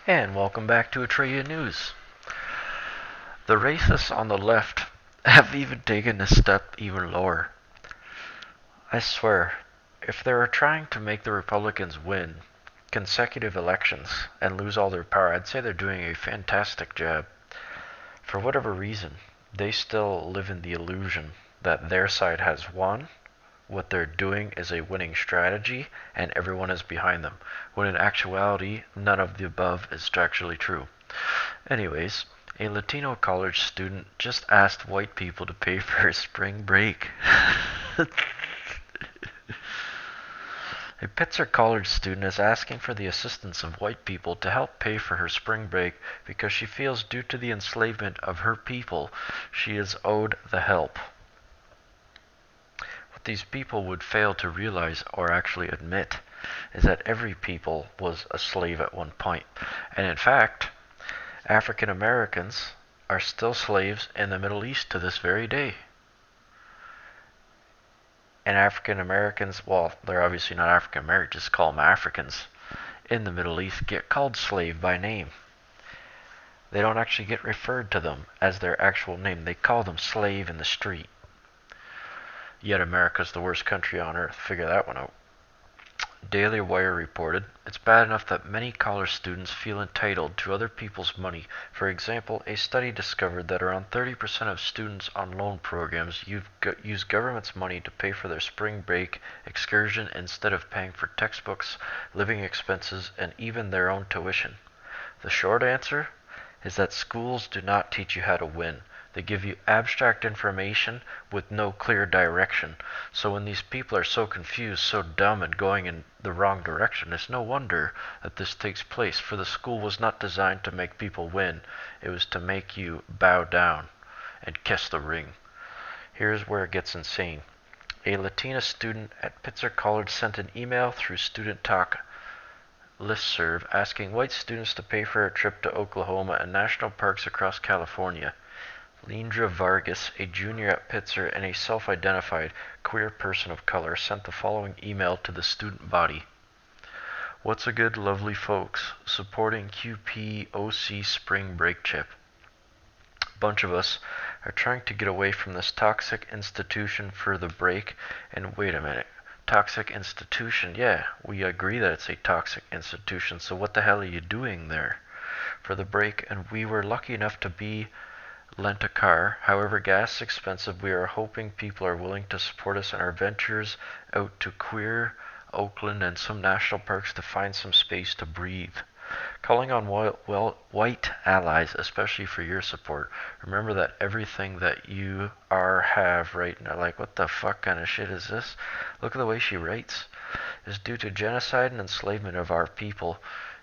And welcome back to Atreya News. The racists on the left have even taken a step even lower. I swear, if they were trying to make the Republicans win consecutive elections and lose all their power, I'd say they're doing a fantastic job. For whatever reason, they still live in the illusion that their side has won, what they're doing is a winning strategy, and everyone is behind them, when in actuality, none of the above is actually true. Anyways, a Latino college student just asked white people to pay for her spring break. A Pitzer college student is asking for the assistance of white people to help pay for her spring break because she feels due to the enslavement of her people, she is owed the help. What these people would fail to realize or actually admit is that every people was a slave at one point. And in fact, African Americans are still slaves in the Middle East to this very day. And African Americans, well, they're obviously not African American, just call them Africans, in the Middle East get called slave by name. They don't actually get referred to them as their actual name. They call them slave in the street. Yet America's the worst country on earth. Figure that one out. Daily Wire reported, it's bad enough that many college students feel entitled to other people's money. For example, a study discovered that around 30% of students on loan programs use government's money to pay for their spring break excursion instead of paying for textbooks, living expenses, and even their own tuition. The short answer is that schools do not teach you how to win. They give you abstract information with no clear direction. So when these people are so confused, so dumb, and going in the wrong direction, it's no wonder that this takes place, for the school was not designed to make people win. It was to make you bow down and kiss the ring. Here's where it gets insane. A Latina student at Pitzer College sent an email through Student Talk listserv asking white students to pay for a trip to Oklahoma and national parks across California. Leandra Vargas, a junior at Pitzer and a self-identified queer person of color, sent the following email to the student body. What's a good, lovely folks, supporting QPOC spring break trip. Bunch of us are trying to get away from this toxic institution for the break, and wait a minute. Toxic institution, yeah, we agree that it's a toxic institution, so what the hell are you doing there for the break? And we were lucky enough to be lent a car. However, gas is expensive. We are hoping people are willing to support us in our ventures out to Queer, Oakland, and some national parks to find some space to breathe. Calling on white allies, especially for your support. Remember that everything that you have right now, like what the fuck kind of shit is this? Look at the way she writes. Is due to genocide and enslavement of our people.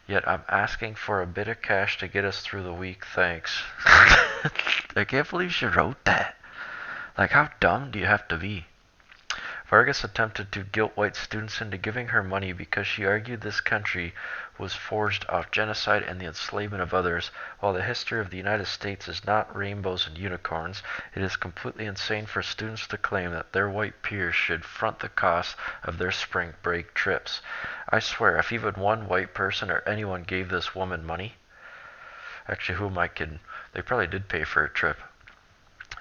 Yet I'm asking for a bit of cash to get us through the week, thanks. I can't believe she wrote that. Like, how dumb do you have to be? Vargas attempted to guilt white students into giving her money because she argued this country was forged off genocide and the enslavement of others. While the history of the United States is not rainbows and unicorns, it is completely insane for students to claim that their white peers should front the cost of their spring break trips. I swear, if even one white person or anyone gave this woman money, actually, who am I kidding? They probably did pay for a trip.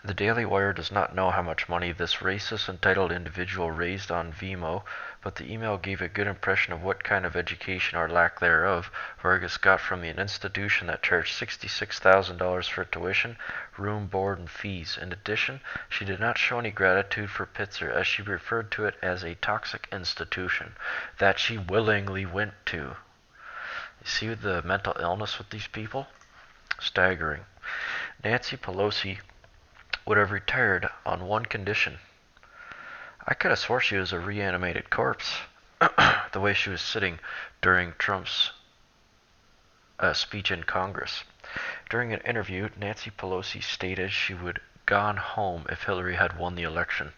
The Daily Wire does not know how much money this racist, entitled individual raised on Vimeo, but the email gave a good impression of what kind of education, or lack thereof, Vargas got from an institution that charged $66,000 for tuition, room, board, and fees. In addition, she did not show any gratitude for Pitzer, as she referred to it as a toxic institution that she willingly went to. You see the mental illness with these people? Staggering. Nancy Pelosi would have retired on one condition. I could have swore she was a reanimated corpse, the way she was sitting during Trump's speech in Congress. During an interview, Nancy Pelosi stated she would gone home if Hillary had won the election.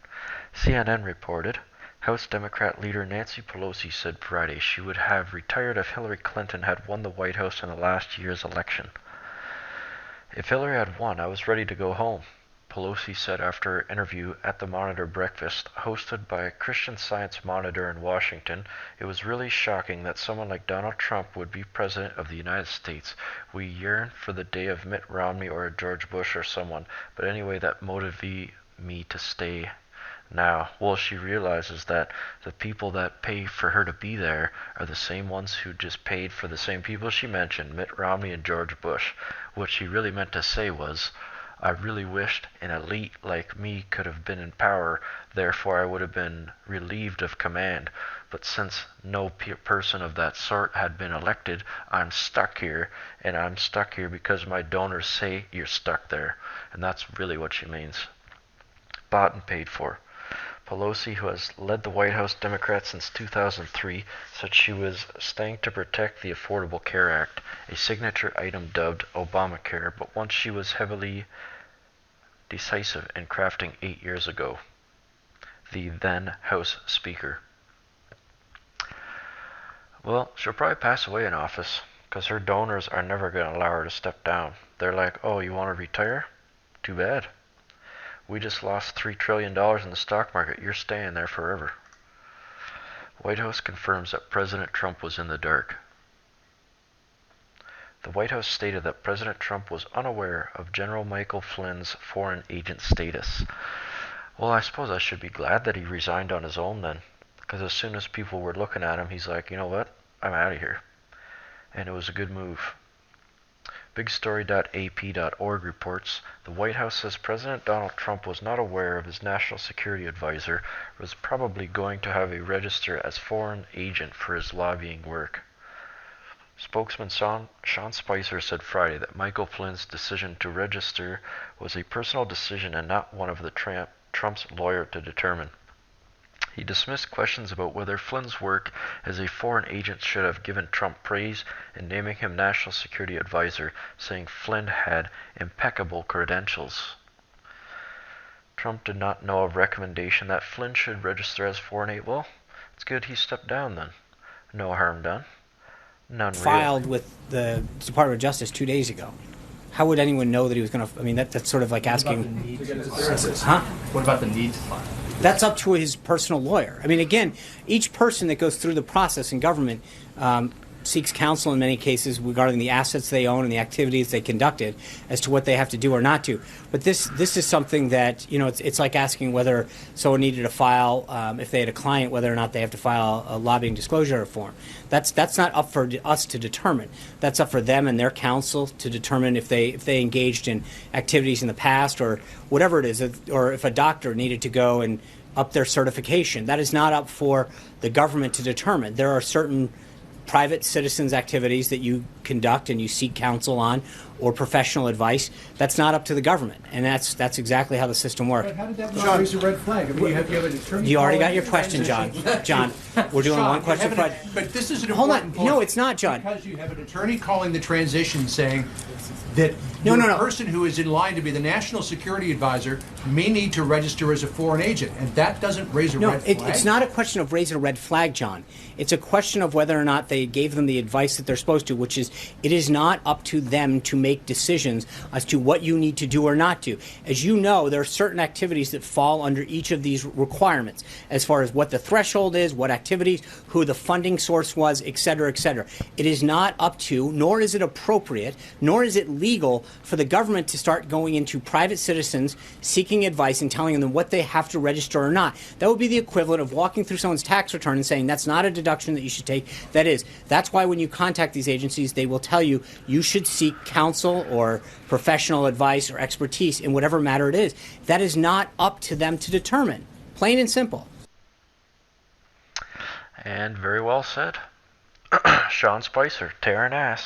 CNN reported, House Democrat leader Nancy Pelosi said Friday she would have retired if Hillary Clinton had won the White House in the last year's election. If Hillary had won, I was ready to go home, Pelosi said after an interview at the Monitor breakfast hosted by Christian Science Monitor in Washington, "It was really shocking that someone like Donald Trump would be president of the United States. We yearn for the day of Mitt Romney or George Bush or someone, but anyway that motivated me to stay now." Well, she realizes that the people that pay for her to be there are the same ones who just paid for the same people she mentioned, Mitt Romney and George Bush. What she really meant to say was, "I really wished an elite like me could have been in power, therefore I would have been relieved of command. But since no person of that sort had been elected, I'm stuck here, and I'm stuck here because my donors say you're stuck there." And that's really what she means. Bought and paid for. Pelosi, who has led the White House Democrats since 2003, said she was staying to protect the Affordable Care Act, a signature item dubbed Obamacare, but one she was heavily decisive in crafting 8 years ago. The then House Speaker. Well, she'll probably pass away in office, because her donors are never going to allow her to step down. They're like, "Oh, you want to retire? Too bad. We just lost $3 trillion in the stock market. You're staying there forever." White House confirms that President Trump was in the dark. The White House stated that President Trump was unaware of General Michael Flynn's foreign agent status. Well, I suppose I should be glad that he resigned on his own then, because as soon as people were looking at him, he's like, "You know what? I'm out of here." And it was a good move. BigStory.ap.org reports, the White House says President Donald Trump was not aware of his national security advisor was probably going to have a register as foreign agent for his lobbying work. Spokesman Sean Spicer said Friday that Michael Flynn's decision to register was a personal decision and not one of the Trump's lawyer to determine. He dismissed questions about whether Flynn's work as a foreign agent should have given Trump praise in naming him National Security Advisor, saying Flynn had impeccable credentials. Trump did not know of recommendation that Flynn should register as foreign agent. Well, it's good he stepped down then. No harm done. None filed with the Department of Justice 2 days ago. How would anyone know that he was going to? I mean, that's sort of like asking. What about the need to file? That's up to his personal lawyer. I mean, again, each person that goes through the process in government seeks counsel in many cases regarding the assets they own and the activities they conducted as to what they have to do or not do. But this is something that, you know, it's like asking whether someone needed to file, if they had a client, whether or not they have to file a lobbying disclosure form. That's not up for us to determine. That's up for them and their counsel to determine if they engaged in activities in the past or whatever it is, or if a doctor needed to go and up their certification. That is not up for the government to determine. There are certain private citizens' activities that you conduct and you seek counsel on or professional advice. That's not up to the government, and that's exactly how the system works. But how did that not raise a red flag? I mean, you have an attorney. You already got your question, John. John, we're doing Sean, one question. But this is an Hold important on. point. No, it's not, John. Because you have an attorney calling the transition saying that No. the person who is in line to be the national security advisor may need to register as a foreign agent, and that doesn't raise a red flag. No, it's not a question of raising a red flag, John. It's a question of whether or not they gave them the advice that they're supposed to, which is it is not up to them to make decisions as to what you need to do or not do. As you know, there are certain activities that fall under each of these requirements as far as what the threshold is, what activities, who the funding source was, et cetera, et cetera. It is not up to, nor is it appropriate, nor is it legal for the government to start going into private citizens seeking advice and telling them what they have to register or not. That would be the equivalent of walking through someone's tax return and saying that's not a deduction that you should take. That is. That's why when you contact these agencies, they will tell you you should seek counsel or professional advice or expertise in whatever matter it is. That is not up to them to determine. Plain and simple. And very well said. Sean Spicer, tearing ass.